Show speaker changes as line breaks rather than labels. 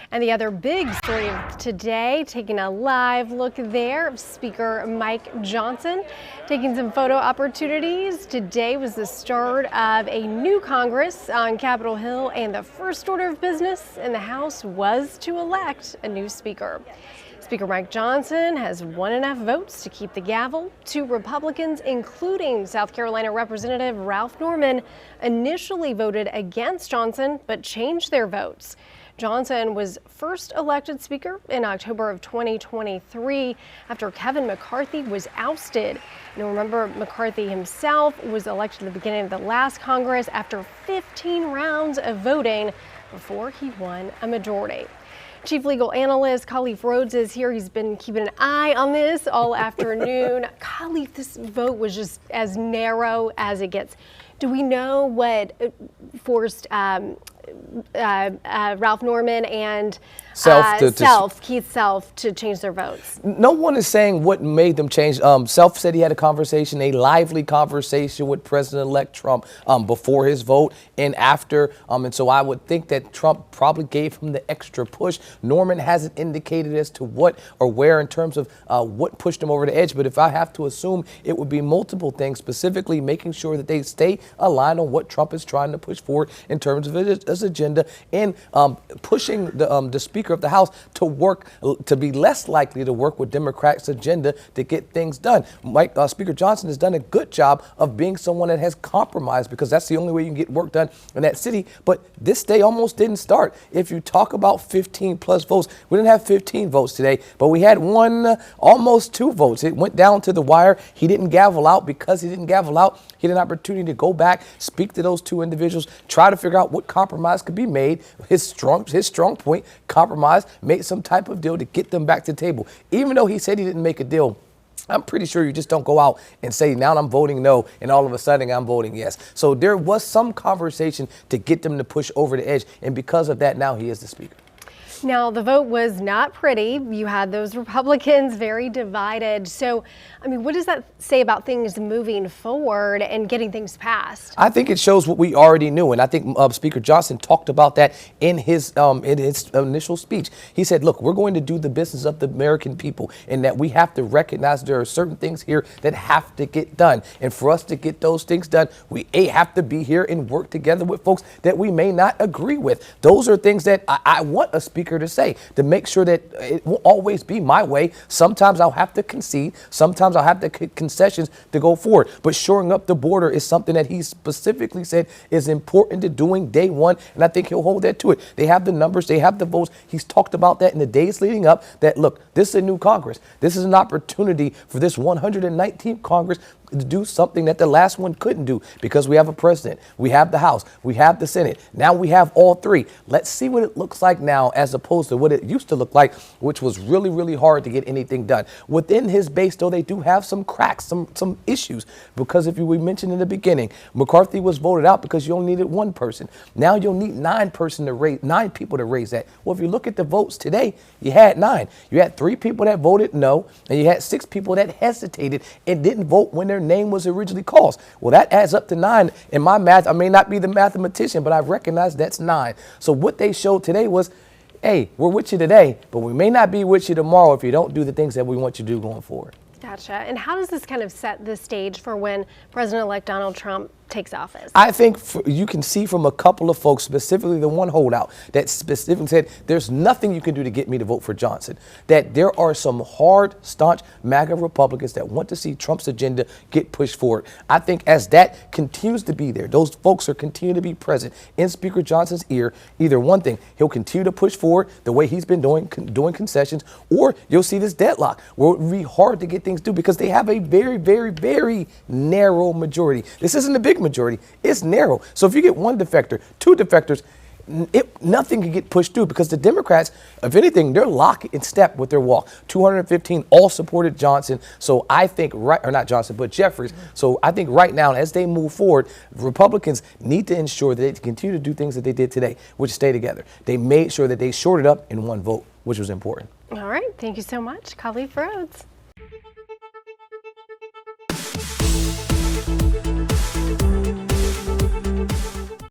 And the other big story of today, taking a live look there, Speaker Mike Johnson taking some photo opportunities. Today was the start of a new Congress on Capitol Hill, and the first order of business in the House was to elect a new speaker. Speaker Mike Johnson has won enough votes to keep the gavel. Two Republicans, including South Carolina Representative Ralph Norman, initially voted against Johnson but changed their votes. Johnson was first elected Speaker in October of 2023 after Kevin McCarthy was ousted. Now remember, McCarthy himself was elected at the beginning of the last Congress after 15 rounds of voting before he won a majority. Chief Legal Analyst Khalif Rhodes is here. He's been keeping an eye on this all afternoon. Khalif, this vote was just as narrow as it gets. Do we know what forced Ralph Norman and Keith Self to change their votes?
No one is saying what made them change. Self said he had a lively conversation with President-elect Trump before his vote and after. And so I would think that Trump probably gave him the extra push. Norman hasn't indicated as to what or where in terms of what pushed him over the edge. But if I have to assume, it would be multiple things, specifically making sure that they stay aligned on what Trump is trying to push forward in terms of his agenda and pushing the Speaker of the House to work, to be less likely to work with Democrats' agenda to get things done. Speaker Johnson has done a good job of being someone that has compromised, because that's the only way you can get work done in that city. But this day almost didn't start. If you talk about 15 plus votes, we didn't have 15 votes today, but we had almost two votes. It went down to the wire. He didn't gavel out. Because he didn't gavel out, he had an opportunity to go back, speak to those two individuals, try to figure out what compromise could be made. His strong point, compromise, make some type of deal to get them back to the table. Even though he said he didn't make a deal, I'm pretty sure you just don't go out and say, now I'm voting no, and all of a sudden I'm voting yes. So there was some conversation to get them to push over the edge, and because of that, now he is the Speaker.
Now, the vote was not pretty. You had those Republicans very divided. So, I mean, what does that say about things moving forward and getting things passed?
I think it shows what we already knew. And I think Speaker Johnson talked about that in his initial speech. He said, look, we're going to do the business of the American people, and that we have to recognize there are certain things here that have to get done. And for us to get those things done, we have to be here and work together with folks that we may not agree with. Those are things that I want a speaker to say, to make sure that it won't always be my way. Sometimes I'll have to concede. Sometimes I'll have to concessions to go forward. But shoring up the border is something that he specifically said is important to doing day one. And I think he'll hold that to it. They have the numbers. They have the votes. He's talked about that in the days leading up, that, look, this is a new Congress. This is an opportunity for this 119th Congress to do something that the last one couldn't do, because we have a president, we have the House, we have the Senate. Now we have all three. Let's see what it looks like now as opposed to what it used to look like, which was really, really hard to get anything done. Within his base, though, they do have some cracks, some issues, because if we mentioned in the beginning, McCarthy was voted out because you only needed one person. Now you'll need nine people to raise that. Well, if you look at the votes today, you had 9. You had 3 people that voted no, and you had 6 people that hesitated and didn't vote when their name was originally called. Well, that adds up to 9. In my math, I may not be the mathematician, but I recognize that's 9. So what they showed today was, hey, we're with you today, but we may not be with you tomorrow if you don't do the things that we want you to do going forward.
Gotcha. And how does this kind of set the stage for when President-elect Donald Trump takes office? I think
you can see from a couple of folks, specifically the one holdout that specifically said, there's nothing you can do to get me to vote for Johnson, that there are some hard, staunch MAGA Republicans that want to see Trump's agenda get pushed forward. I think as that continues to be there, those folks are continuing to be present in Speaker Johnson's ear. Either one thing, he'll continue to push forward the way he's been doing concessions, or you'll see this deadlock where it will be hard to get things done because they have a very, very, very narrow majority. This isn't a big majority, it's narrow. So if you get one defector, 2 defectors, nothing can get pushed through, because the Democrats, if anything, they're locked in step with their walk. 215 all supported Johnson. So I think or not Johnson, but Jeffries. So I think right now, as they move forward, Republicans need to ensure that they continue to do things that they did today, which stay together. They made sure that they shorted up in one vote, which was important.
All right. Thank you so much, Khalif Rhodes.